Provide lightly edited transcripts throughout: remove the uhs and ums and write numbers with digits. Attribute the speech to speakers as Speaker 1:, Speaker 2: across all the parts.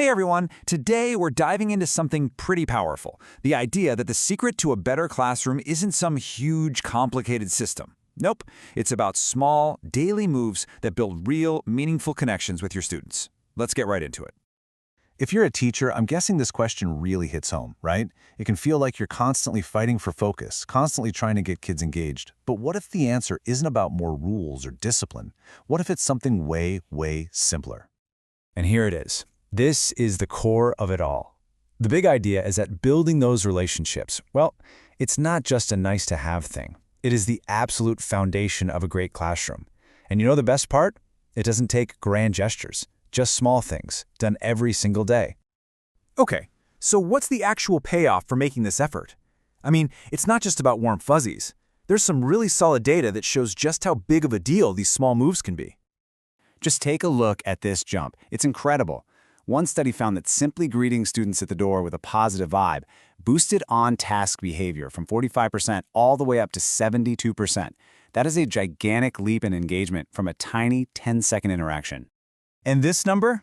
Speaker 1: Hey everyone, today we're diving into something pretty powerful. The idea that the secret to a better classroom isn't some huge, complicated system. Nope, it's about small, daily moves that build real, meaningful connections with your students. Let's get right into it.
Speaker 2: If you're a teacher, I'm guessing this question really hits home, right? It can feel like you're constantly fighting for focus, constantly trying to get kids engaged. But what if the answer isn't about more rules or discipline? What if it's something way, way simpler?
Speaker 3: And here it is. This is the core of it all. The big idea is that building those relationships, well, it's not just a nice-to-have thing. It is the absolute foundation of a great classroom. And you know the best part? It doesn't take grand gestures, just small things, done every single day.
Speaker 1: Okay, so what's the actual payoff for making this effort? I mean, it's not just about warm fuzzies. There's some really solid data that shows just how big of a deal these small moves can be.
Speaker 4: Just take a look at this jump. It's incredible. One study found that simply greeting students at the door with a positive vibe boosted on-task behavior from 45% all the way up to 72%. That is a gigantic leap in engagement from a tiny 10-second interaction.
Speaker 3: And this number?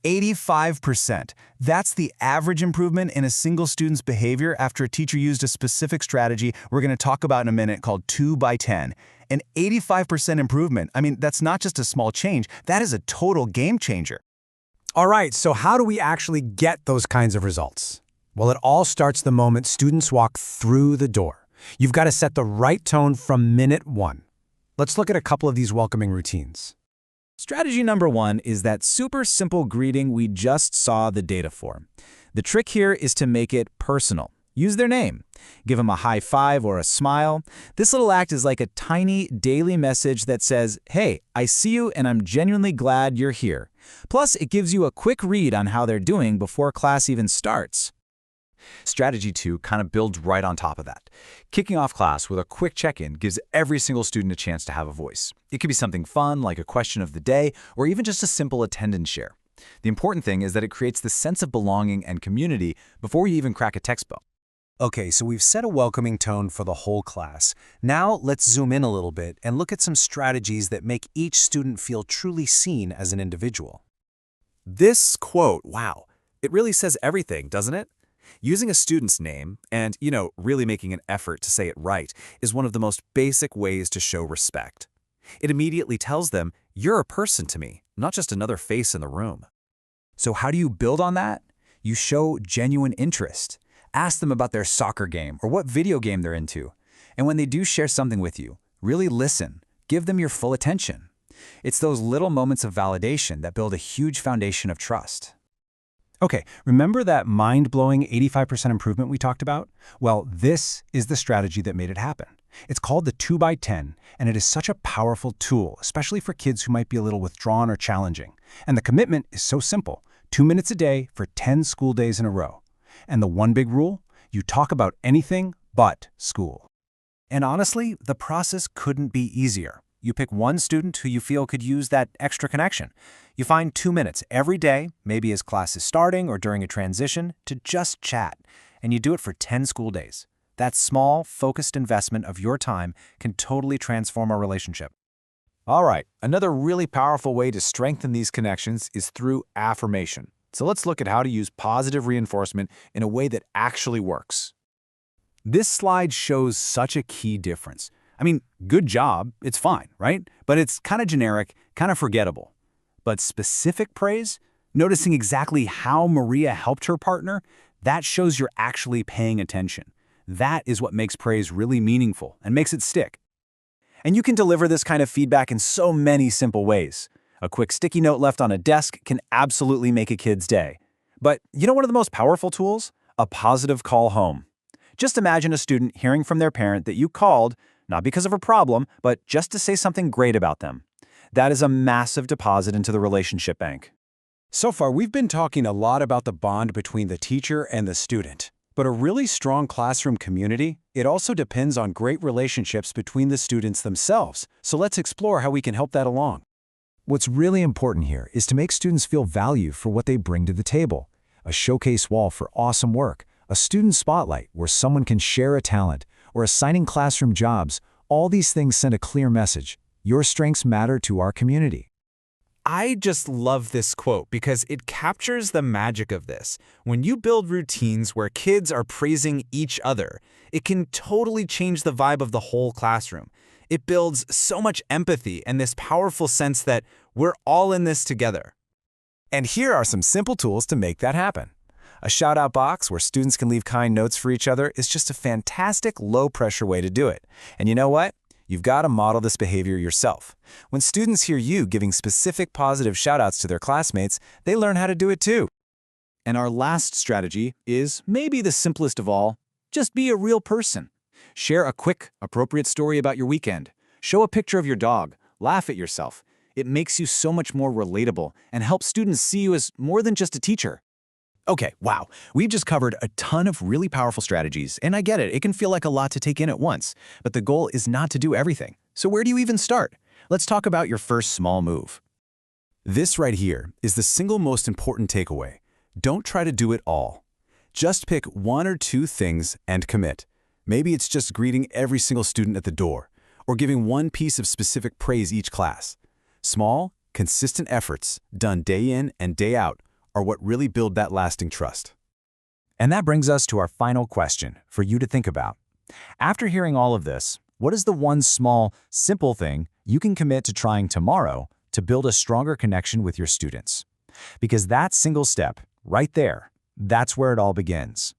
Speaker 3: 85%. That's the average improvement in a single student's behavior after a teacher used a specific strategy we're going to talk about in a minute called 2 by 10. An 85% improvement. I mean, that's not just a small change, that is a total game changer.
Speaker 5: All right, so how do we actually get those kinds of results? Well, it all starts the moment students walk through the door. You've got to set the right tone from minute one. Let's look at a couple of these welcoming routines.
Speaker 3: Strategy number one is that super simple greeting we just saw the data for. The trick here is to make it personal. Use their name. Give them a high five or a smile. This little act is like a tiny daily message that says, hey, I see you and I'm genuinely glad you're here. Plus, it gives you a quick read on how they're doing before class even starts.
Speaker 1: Strategy 2 kind of builds right on top of that. Kicking off class with a quick check-in gives every single student a chance to have a voice. It could be something fun, like a question of the day, or even just a simple attendance share. The important thing is that it creates the sense of belonging and community before you even crack a textbook.
Speaker 5: Okay, so we've set a welcoming tone for the whole class. Now let's zoom in a little bit and look at some strategies that make each student feel truly seen as an individual.
Speaker 1: This quote, wow, it really says everything, doesn't it? Using a student's name and, really making an effort to say it right is one of the most basic ways to show respect. It immediately tells them, you're a person to me, not just another face in the room.
Speaker 3: So how do you build on that? You show genuine interest. Ask them about their soccer game or what video game they're into. And when they do share something with you, really listen. Give them your full attention. It's those little moments of validation that build a huge foundation of trust.
Speaker 5: Okay, remember that mind-blowing 85% improvement we talked about? Well, this is the strategy that made it happen. It's called the 2 by 10, and it is such a powerful tool, especially for kids who might be a little withdrawn or challenging. And the commitment is so simple, 2 minutes a day for 10 school days in a row. And the one big rule, you talk about anything but school.
Speaker 4: And honestly, the process couldn't be easier. You pick one student who you feel could use that extra connection. You find 2 minutes every day, maybe as class is starting or during a transition, to just chat. And you do it for 10 school days. That small, focused investment of your time can totally transform a relationship.
Speaker 1: All right, another really powerful way to strengthen these connections is through affirmation. So let's look at how to use positive reinforcement in a way that actually works. This slide shows such a key difference. I mean, good job, it's fine, right? But it's kind of generic, kind of forgettable. But specific praise, noticing exactly how Maria helped her partner, that shows you're actually paying attention. That is what makes praise really meaningful and makes it stick. And you can deliver this kind of feedback in so many simple ways. A quick sticky note left on a desk can absolutely make a kid's day. But you know one of the most powerful tools? A positive call home. Just imagine a student hearing from their parent that you called, not because of a problem, but just to say something great about them. That is a massive deposit into the relationship bank.
Speaker 5: So far, we've been talking a lot about the bond between the teacher and the student. But a really strong classroom community, it also depends on great relationships between the students themselves. So let's explore how we can help that along.
Speaker 3: What's really important here is to make students feel valued for what they bring to the table. A showcase wall for awesome work, a student spotlight where someone can share a talent, or assigning classroom jobs, all these things send a clear message. Your strengths matter to our community. I just love this quote because it captures the magic of this. When you build routines where kids are praising each other, it can totally change the vibe of the whole classroom. It builds so much empathy and this powerful sense that we're all in this together.
Speaker 2: And here are some simple tools to make that happen. A shout-out box where students can leave kind notes for each other is just a fantastic low-pressure way to do it. And you know what? You've got to model this behavior yourself. When students hear you giving specific positive shout-outs to their classmates, they learn how to do it too.
Speaker 1: And our last strategy is maybe the simplest of all. Just be a real person. Share a quick, appropriate story about your weekend. Show a picture of your dog. Laugh at yourself. It makes you so much more relatable and helps students see you as more than just a teacher. Okay, wow. We've just covered a ton of really powerful strategies, and I get it. It can feel like a lot to take in at once, but the goal is not to do everything. So where do you even start? Let's talk about your first small move.
Speaker 2: This right here is the single most important takeaway. Don't try to do it all. Just pick one or two things and commit. Maybe it's just greeting every single student at the door, or giving one piece of specific praise each class. Small, consistent efforts, done day in and day out, are what really build that lasting trust.
Speaker 3: And that brings us to our final question for you to think about. After hearing all of this, what is the one small, simple thing you can commit to trying tomorrow to build a stronger connection with your students? Because that single step, right there, that's where it all begins.